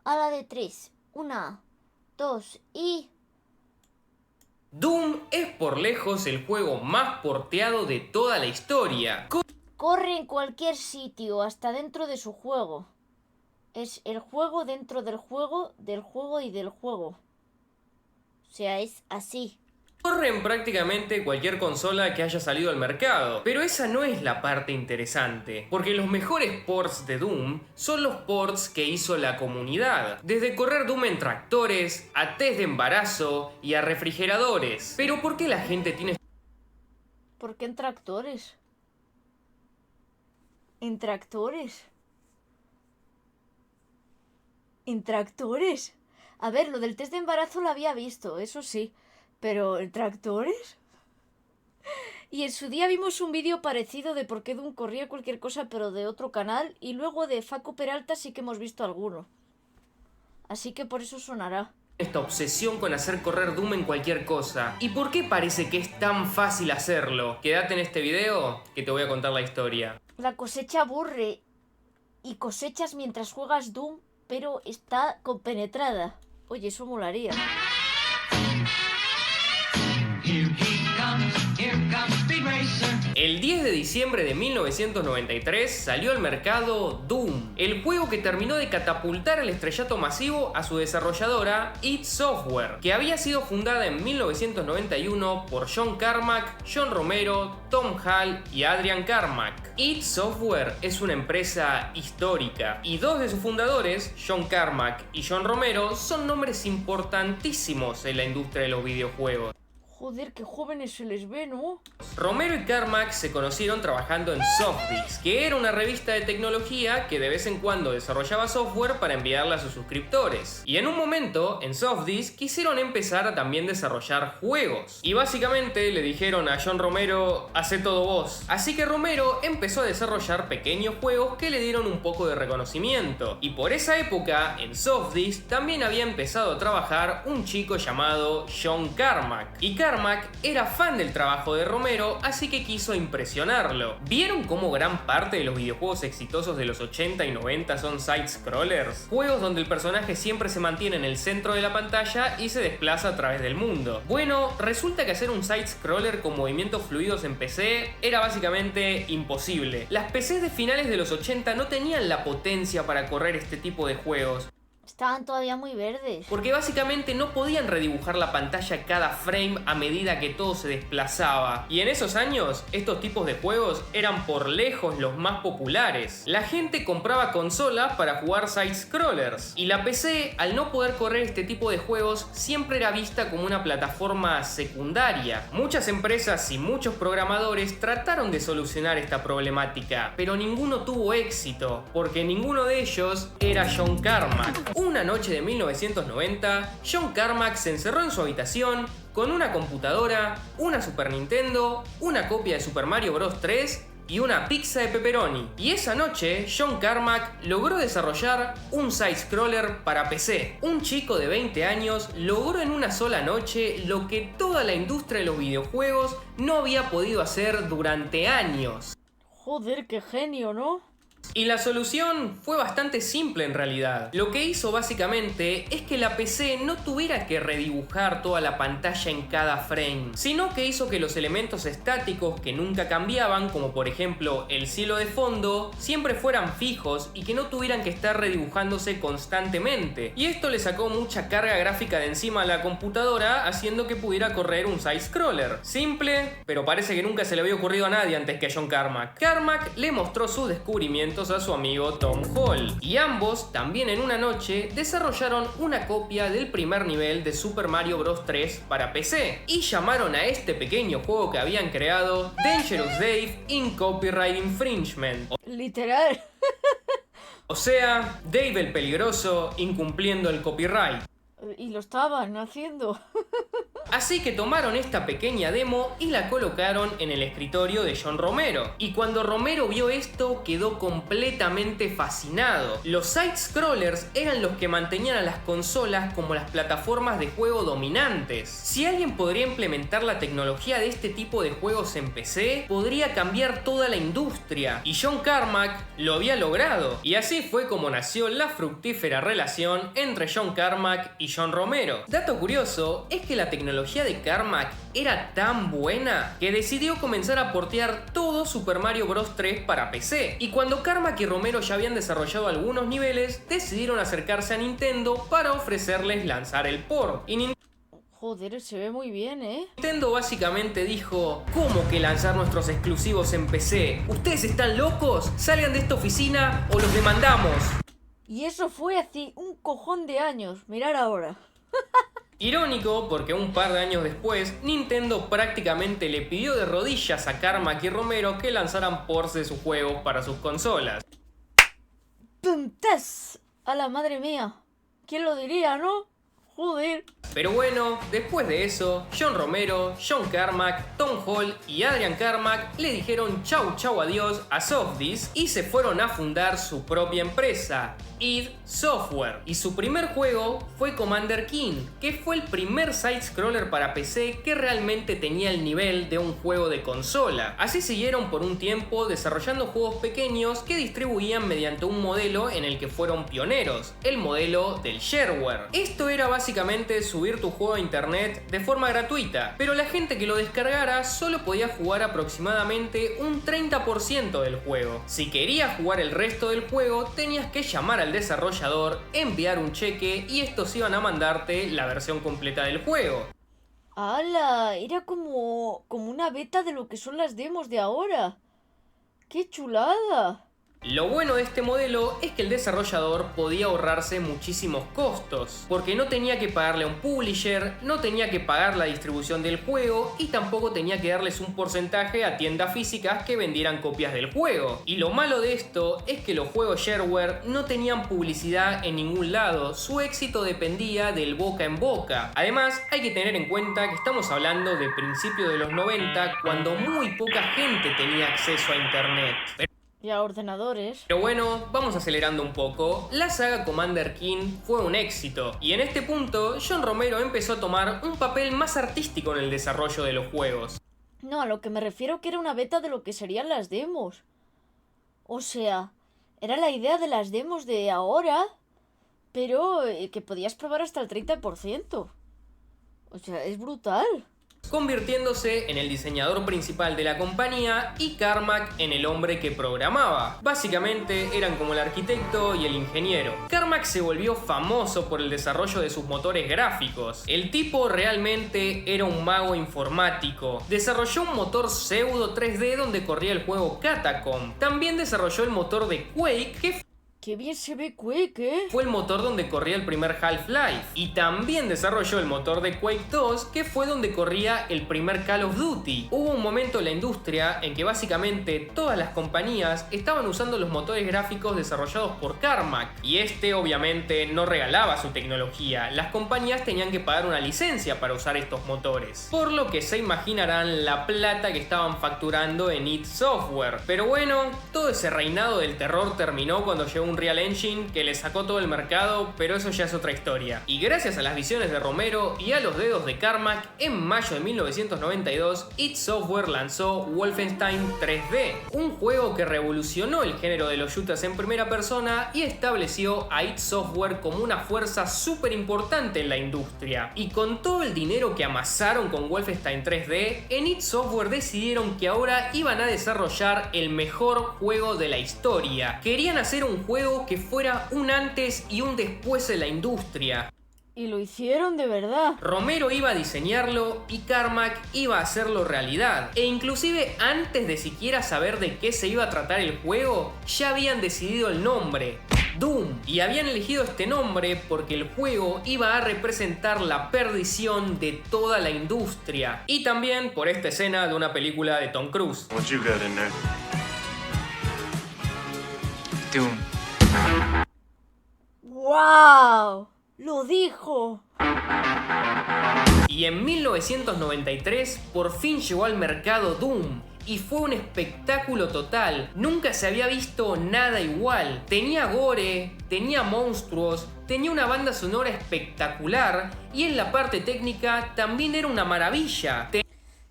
A la de 3. 1, 2 y... Doom es por lejos el juego más porteado de toda la historia. Corre en cualquier sitio, hasta dentro de su juego. Es el juego dentro del juego y del juego. O sea, es así. Corre en prácticamente cualquier consola que haya salido al mercado, pero esa no es la parte interesante, porque los mejores ports de Doom son los ports que hizo la comunidad, desde correr Doom en tractores, a test de embarazo y a refrigeradores. Pero ¿por qué la gente tiene... ¿Por qué en tractores? ¿En tractores? ¿En tractores? A ver, lo del test de embarazo lo había visto, eso sí. Pero, ¿en tractores? Y en su día vimos un vídeo parecido de por qué Doom corría cualquier cosa, pero de otro canal. Y luego de Facu Peralta sí que hemos visto alguno. Así que por eso sonará. esta obsesión con hacer correr Doom en cualquier cosa? ¿Y por qué parece que es tan fácil hacerlo? Quédate en este video que te voy a contar la historia. La cosecha aburre. Y cosechas mientras juegas Doom, pero está compenetrada. Oye, eso molaría. El 10 de diciembre de 1993 salió al mercado Doom, el juego que terminó de catapultar el estrellato masivo a su desarrolladora id Software, que había sido fundada en 1991 por John Carmack, John Romero, Tom Hall y Adrian Carmack. id Software es una empresa histórica y dos de sus fundadores, John Carmack y John Romero, son nombres importantísimos en la industria de los videojuegos. Joder, qué jóvenes se les ve, ¿no? Romero y Carmack se conocieron trabajando en Softdisk, que era una revista de tecnología que de vez en cuando desarrollaba software para enviarla a sus suscriptores. Y en un momento, en Softdisk, quisieron empezar a también desarrollar juegos. Y básicamente le dijeron a John Romero, hacé todo vos. Así que Romero empezó a desarrollar pequeños juegos que le dieron un poco de reconocimiento. Y por esa época, en Softdisk, también había empezado a trabajar un chico llamado John Carmack. Y Carmack era fan del trabajo de Romero, así que quiso impresionarlo. ¿Vieron cómo gran parte de los videojuegos exitosos de los 80 y 90 son side-scrollers? Juegos donde el personaje siempre se mantiene en el centro de la pantalla y se desplaza a través del mundo. Bueno, resulta que hacer un side-scroller con movimientos fluidos en PC era básicamente imposible. Las PCs de finales de los 80 no tenían la potencia para correr este tipo de juegos. Estaban todavía muy verdes. Porque básicamente no podían redibujar la pantalla cada frame a medida que todo se desplazaba. Y en esos años, estos tipos de juegos eran por lejos los más populares. La gente compraba consolas para jugar side-scrollers. Y la PC, al no poder correr este tipo de juegos, siempre era vista como una plataforma secundaria. Muchas empresas y muchos programadores trataron de solucionar esta problemática, pero ninguno tuvo éxito, porque ninguno de ellos era John Carmack. Una noche de 1990, John Carmack se encerró en su habitación con una computadora, una Super Nintendo, una copia de Super Mario Bros. 3 y una pizza de pepperoni. Y esa noche, John Carmack logró desarrollar un side-scroller para PC. Un chico de 20 años logró en una sola noche lo que toda la industria de los videojuegos no había podido hacer durante años. Joder, qué genio, ¿no? Y la solución fue bastante simple en realidad. Lo que hizo básicamente es que la PC no tuviera que redibujar toda la pantalla en cada frame, sino que hizo que los elementos estáticos que nunca cambiaban, como por ejemplo el cielo de fondo, siempre fueran fijos y que no tuvieran que estar redibujándose constantemente. Y esto le sacó mucha carga gráfica de encima a la computadora, haciendo que pudiera correr un side-scroller. Simple, pero parece que nunca se le había ocurrido a nadie antes que a John Carmack. Carmack le mostró sus descubrimientos a su amigo Tom Hall, y ambos, también en una noche, desarrollaron una copia del primer nivel de Super Mario Bros. 3 para PC, y llamaron a este pequeño juego que habían creado Dangerous Dave in Copyright Infringement. Literal. O sea, Dave el peligroso incumpliendo el copyright. Y lo estaban haciendo. Así que tomaron esta pequeña demo y la colocaron en el escritorio de John Romero. Y cuando Romero vio esto, quedó completamente fascinado. Los side-scrollers eran los que mantenían a las consolas como las plataformas de juego dominantes. Si alguien podría implementar la tecnología de este tipo de juegos en PC, podría cambiar toda la industria. Y John Carmack lo había logrado. Y así fue como nació la fructífera relación entre John Carmack y John Romero. Dato curioso es que la tecnología de Carmack era tan buena que decidió comenzar a portear todo Super Mario Bros. 3 para PC. Y cuando Carmack y Romero ya habían desarrollado algunos niveles, decidieron acercarse a Nintendo para ofrecerles lanzar el port. Y Joder, se ve muy bien, ¿eh? Nintendo básicamente dijo: ¿cómo que lanzar nuestros exclusivos en PC? ¿Ustedes están locos? Salgan de esta oficina o los demandamos. Y eso fue hace un cojón de años, mirad ahora. Irónico porque un par de años después, Nintendo prácticamente le pidió de rodillas a Carmack y Romero que lanzaran ports de sus juegos para sus consolas. ¡Puntas! ¡A la madre mía! ¿Quién lo diría, no? Joder. Pero bueno, después de eso, John Romero, John Carmack, Tom Hall y Adrian Carmack le dijeron chau chau adiós a Softdisk y se fueron a fundar su propia empresa, id Software. Y su primer juego fue Commander King, que fue el primer side-scroller para PC que realmente tenía el nivel de un juego de consola. Así siguieron por un tiempo desarrollando juegos pequeños que distribuían mediante un modelo en el que fueron pioneros, el modelo del shareware. Esto era básicamente subir tu juego a internet de forma gratuita, pero la gente que lo descargara solo podía jugar aproximadamente un 30% del juego. Si querías jugar el resto del juego, tenías que llamar al desarrollador, enviar un cheque y estos iban a mandarte la versión completa del juego. ¡Hala! Era como una beta de lo que son las demos de ahora. ¡Qué chulada! Lo bueno de este modelo es que el desarrollador podía ahorrarse muchísimos costos, porque no tenía que pagarle a un publisher, no tenía que pagar la distribución del juego y tampoco tenía que darles un porcentaje a tiendas físicas que vendieran copias del juego. Y lo malo de esto es que los juegos shareware no tenían publicidad en ningún lado, su éxito dependía del boca en boca. Además, hay que tener en cuenta que estamos hablando de principios de los 90, cuando muy poca gente tenía acceso a internet. Y a ordenadores. Pero bueno, vamos acelerando un poco. La saga Commander King fue un éxito, y en este punto John Romero empezó a tomar un papel más artístico en el desarrollo de los juegos. No, a lo que me refiero que era una beta de lo que serían las demos. O sea, era la idea de las demos de ahora, pero que podías probar hasta el 30%. O sea, es brutal. Convirtiéndose en el diseñador principal de la compañía y Carmack en el hombre que programaba. Básicamente eran como el arquitecto y el ingeniero. Carmack se volvió famoso por el desarrollo de sus motores gráficos. El tipo realmente era un mago informático. Desarrolló un motor pseudo 3D donde corría el juego Catacomb. También desarrolló el motor de Quake, que ¡Qué bien se ve Quake, eh! fue el motor donde corría el primer Half-Life. Y también desarrolló el motor de Quake 2, que fue donde corría el primer Call of Duty. Hubo un momento en la industria en que básicamente todas las compañías estaban usando los motores gráficos desarrollados por Carmack. Y este obviamente no regalaba su tecnología. Las compañías tenían que pagar una licencia para usar estos motores. Por lo que se imaginarán la plata que estaban facturando en id Software. Pero bueno, todo ese reinado del terror terminó cuando llegó un Unreal Engine que le sacó todo el mercado, pero eso ya es otra historia. Y gracias a las visiones de Romero y a los dedos de Carmack, en mayo de 1992, id Software lanzó Wolfenstein 3D, un juego que revolucionó el género de los shooters en primera persona y estableció a id Software como una fuerza súper importante en la industria. Y con todo el dinero que amasaron con Wolfenstein 3D, en id Software decidieron que ahora iban a desarrollar el mejor juego de la historia. Querían hacer un juego que fuera un antes y un después en la industria. Y lo hicieron de verdad. Romero iba a diseñarlo y Carmack iba a hacerlo realidad. E inclusive antes de siquiera saber de qué se iba a tratar el juego, ya habían decidido el nombre: Doom. Y habían elegido este nombre porque el juego iba a representar la perdición de toda la industria. Y también por esta escena de una película de Tom Cruise. What you got in there? Doom. ¡Wow! ¡Lo dijo! Y en 1993 por fin llegó al mercado Doom. Y fue un espectáculo total, nunca se había visto nada igual. Tenía gore, tenía monstruos, tenía una banda sonora espectacular y en la parte técnica también era una maravilla.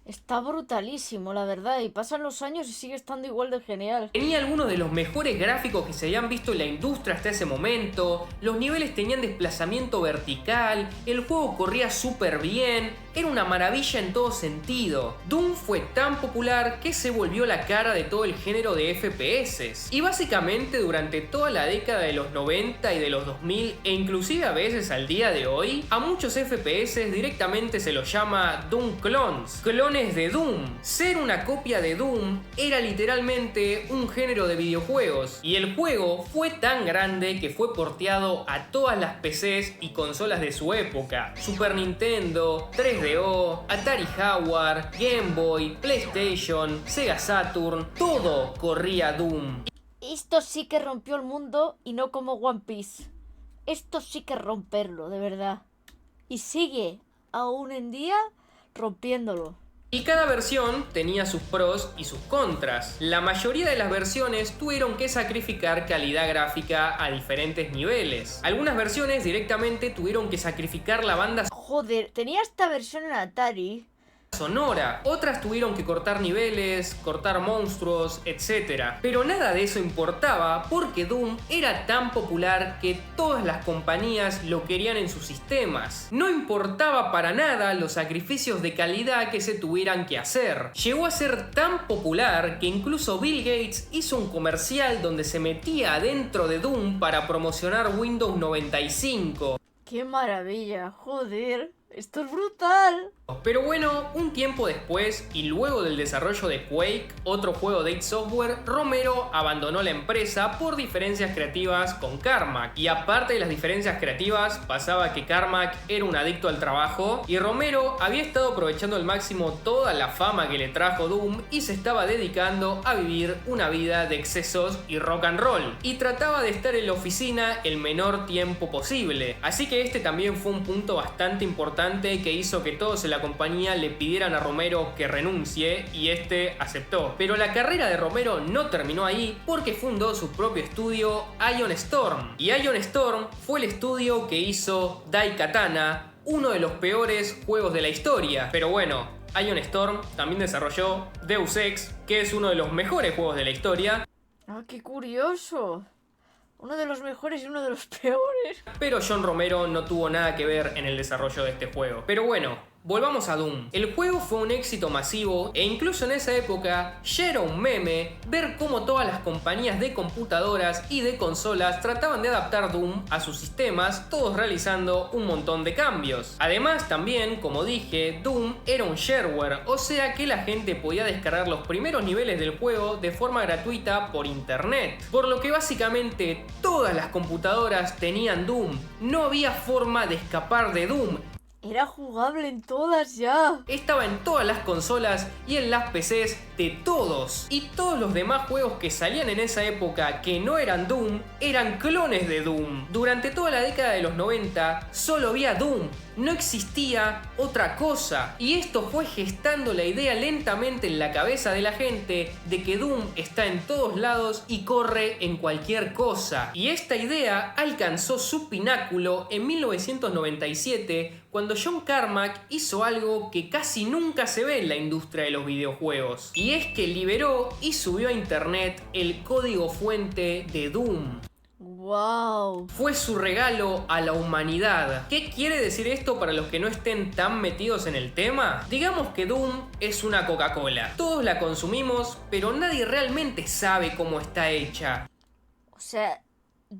Está brutalísimo, la verdad, y pasan los años y sigue estando igual de genial. Tenía algunos de los mejores gráficos que se habían visto en la industria hasta ese momento, los niveles tenían desplazamiento vertical, el juego corría súper bien, era una maravilla en todo sentido. Doom fue tan popular que se volvió la cara de todo el género de FPS. Y básicamente durante toda la década de los 90 y de los 2000 e inclusive a veces al día de hoy, a muchos FPS directamente se los llama Doom Clones. Clones de Doom. Ser una copia de Doom era literalmente un género de videojuegos. Y el juego fue tan grande que fue porteado a todas las PCs y consolas de su época. Super Nintendo, 3DO, Atari Jaguar, Game Boy, PlayStation, Sega Saturn, todo corría Doom. Esto sí que rompió el mundo y no como One Piece. Esto sí que es romperlo, de verdad. Y sigue, aún en día, rompiéndolo. Y cada versión tenía sus pros y sus contras. La mayoría de las versiones tuvieron que sacrificar calidad gráfica a diferentes niveles. Algunas versiones directamente tuvieron que sacrificar la banda Joder, tenía esta versión en Atari. sonora, otras tuvieron que cortar niveles, cortar monstruos, etc. Pero nada de eso importaba porque Doom era tan popular que todas las compañías lo querían en sus sistemas. No importaba para nada los sacrificios de calidad que se tuvieran que hacer. Llegó a ser tan popular que incluso Bill Gates hizo un comercial donde se metía adentro de Doom para promocionar Windows 95. ¡Qué maravilla! Joder, esto es brutal. Pero bueno, un tiempo después y luego del desarrollo de Quake, otro juego de id Software, Romero abandonó la empresa por diferencias creativas con Carmack. Y aparte de las diferencias creativas, pasaba que Carmack era un adicto al trabajo y Romero había estado aprovechando al máximo toda la fama que le trajo Doom y se estaba dedicando a vivir una vida de excesos y rock and roll. Y trataba de estar en la oficina el menor tiempo posible. Así que este también fue un punto bastante importante que hizo que todos en la compañía le pidieran a Romero que renuncie y este aceptó. Pero la carrera de Romero no terminó ahí porque fundó su propio estudio Ion Storm. Y Ion Storm fue el estudio que hizo Daikatana, uno de los peores juegos de la historia. Pero bueno, Ion Storm también desarrolló Deus Ex, que es uno de los mejores juegos de la historia. ¡Ah, qué curioso! Uno de los mejores y uno de los peores. Pero John Romero no tuvo nada que ver en el desarrollo de este juego. Pero bueno, volvamos a Doom. El juego fue un éxito masivo e incluso en esa época ya era un meme ver cómo todas las compañías de computadoras y de consolas trataban de adaptar Doom a sus sistemas, todos realizando un montón de cambios. Además también, como dije, Doom era un shareware, o sea que la gente podía descargar los primeros niveles del juego de forma gratuita por internet. Por lo que básicamente todas las computadoras tenían Doom, no había forma de escapar de Doom. Era jugable en todas ya. Estaba en todas las consolas y en las PCs de todos. Y todos los demás juegos que salían en esa época que no eran Doom, eran clones de Doom. Durante toda la década de los 90 solo había Doom. No existía otra cosa. Y esto fue gestando la idea lentamente en la cabeza de la gente de que Doom está en todos lados y corre en cualquier cosa. Y esta idea alcanzó su pináculo en 1997 cuando John Carmack hizo algo que casi nunca se ve en la industria de los videojuegos. Y es que liberó y subió a internet el código fuente de Doom. ¡Wow! Fue su regalo a la humanidad. ¿Qué quiere decir esto para los que no estén tan metidos en el tema? Digamos que Doom es una Coca-Cola. Todos la consumimos, pero nadie realmente sabe cómo está hecha. O sea,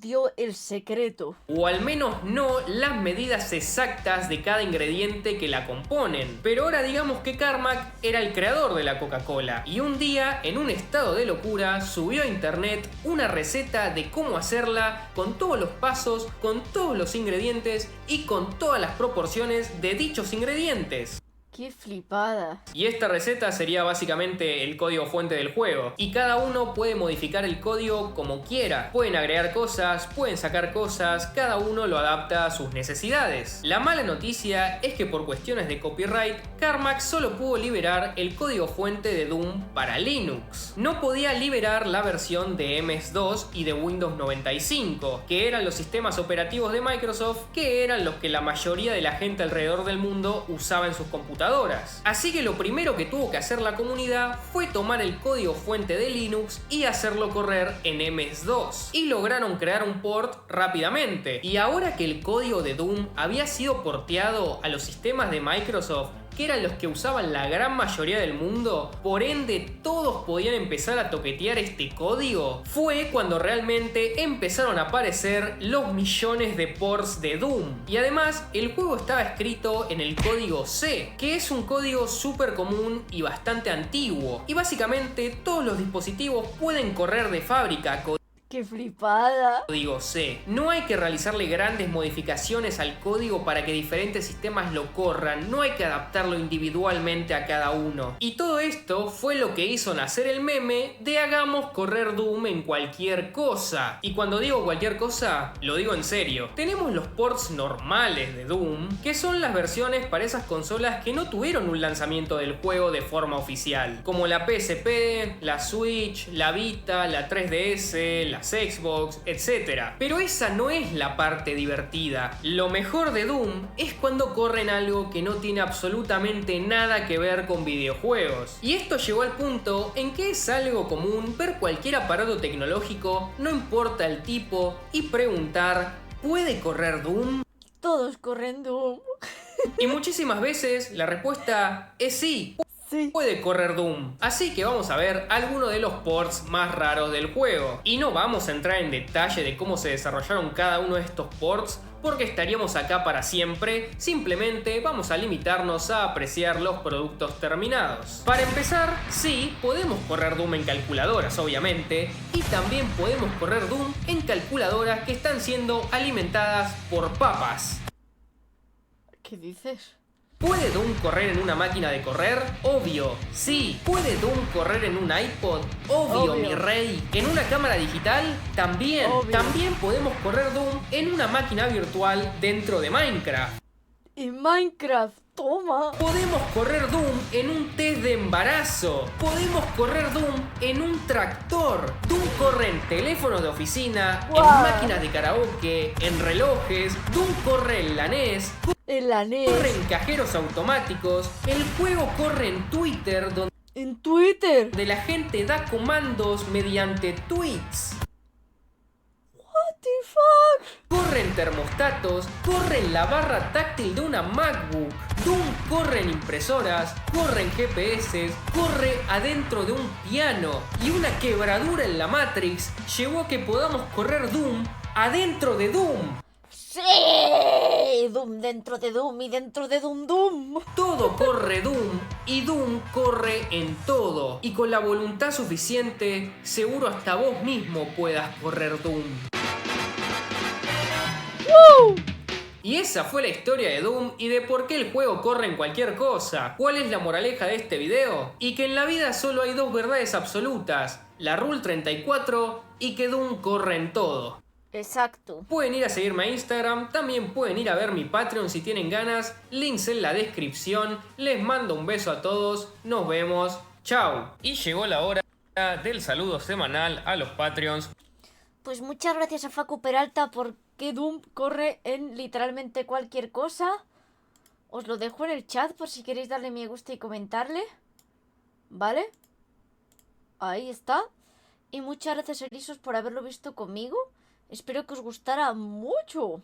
dio el secreto. O al menos no las medidas exactas de cada ingrediente que la componen. Pero ahora digamos que Carmack era el creador de la Coca-Cola y un día, en un estado de locura, subió a internet una receta de cómo hacerla con todos los pasos, con todos los ingredientes y con todas las proporciones de dichos ingredientes. Qué flipada. Y esta receta sería básicamente el código fuente del juego. Y cada uno puede modificar el código como quiera. Pueden agregar cosas, pueden sacar cosas, cada uno lo adapta a sus necesidades. La mala noticia es que por cuestiones de copyright, Carmack solo pudo liberar el código fuente de Doom para Linux. No podía liberar la versión de MS2 y de Windows 95, que eran los sistemas operativos de Microsoft, que eran los que la mayoría de la gente alrededor del mundo usaba en sus computadoras. Así que lo primero que tuvo que hacer la comunidad fue tomar el código fuente de Linux y hacerlo correr en MS2. Y lograron crear un port rápidamente. Y ahora que el código de Doom había sido porteado a los sistemas de Microsoft, que eran los que usaban la gran mayoría del mundo, por ende todos podían empezar a toquetear este código, fue cuando realmente empezaron a aparecer los millones de ports de Doom. Y además el juego estaba escrito en el código C, que es un código súper común y bastante antiguo, y básicamente todos los dispositivos pueden correr de fábrica ¡Qué flipada! código C. No hay que realizarle grandes modificaciones al código para que diferentes sistemas lo corran, no hay que adaptarlo individualmente a cada uno. Y todo esto fue lo que hizo nacer el meme de hagamos correr Doom en cualquier cosa. Y cuando digo cualquier cosa, lo digo en serio. Tenemos los ports normales de Doom, que son las versiones para esas consolas que no tuvieron un lanzamiento del juego de forma oficial, como la PSP, la Switch, la Vita, la 3DS, la Xbox, etc. Pero esa no es la parte divertida. Lo mejor de Doom es cuando corren algo que no tiene absolutamente nada que ver con videojuegos. Y esto llegó al punto en que es algo común ver cualquier aparato tecnológico, no importa el tipo, y preguntar, ¿puede correr Doom? Todos corren Doom. Y muchísimas veces la respuesta es sí. Sí. Puede correr Doom. Así que vamos a ver algunos de los ports más raros del juego. Y no vamos a entrar en detalle de cómo se desarrollaron cada uno de estos ports, porque estaríamos acá para siempre. Simplemente vamos a limitarnos a apreciar los productos terminados. Para empezar, sí, podemos correr Doom en calculadoras, obviamente, y también podemos correr Doom en calculadoras que están siendo alimentadas por papas. ¿Qué dices? ¿Puede Doom correr en una máquina de correr? Obvio, sí. ¿Puede Doom correr en un iPod? Obvio, mi rey. ¿En una cámara digital? También. Obvio. También podemos correr Doom en una máquina virtual dentro de Minecraft. En Minecraft, toma. Podemos correr Doom en un test de embarazo. Podemos correr Doom en un tractor. Doom corre en teléfonos de oficina, Wow. en máquinas de karaoke, en relojes. Doom corre en la NES. En la Corre NES. en cajeros automáticos. El juego corre en Twitter, En Twitter. donde la gente da comandos mediante tweets. What the fuck? Corre en termostatos, corre en la barra táctil de una MacBook. Doom corre en impresoras, corre en GPS, corre adentro de un piano. Y una quebradura en la Matrix llevó a que podamos correr Doom adentro de Doom. ¡Sí! Doom dentro de Doom y dentro de Doom Doom. Todo corre Doom y Doom corre en todo. Y con la voluntad suficiente, seguro hasta vos mismo puedas correr Doom. ¡Woo! Y esa fue la historia de Doom y de por qué el juego corre en cualquier cosa. ¿Cuál es la moraleja de este video? Y que en la vida solo hay dos verdades absolutas, la Rule 34 y que Doom corre en todo. Exacto. Pueden ir a seguirme a Instagram, también pueden ir a ver mi Patreon si tienen ganas, links en la descripción. Les mando un beso a todos, nos vemos, chao. Y llegó la hora del saludo semanal a los Patreons. Pues muchas gracias a Facu Peralta porque Doom corre en literalmente cualquier cosa. Os lo dejo en el chat por si queréis darle me gusta y comentarle. ¿Vale? Ahí está. Y muchas gracias, Elisos, por haberlo visto conmigo. Espero que os gustara mucho.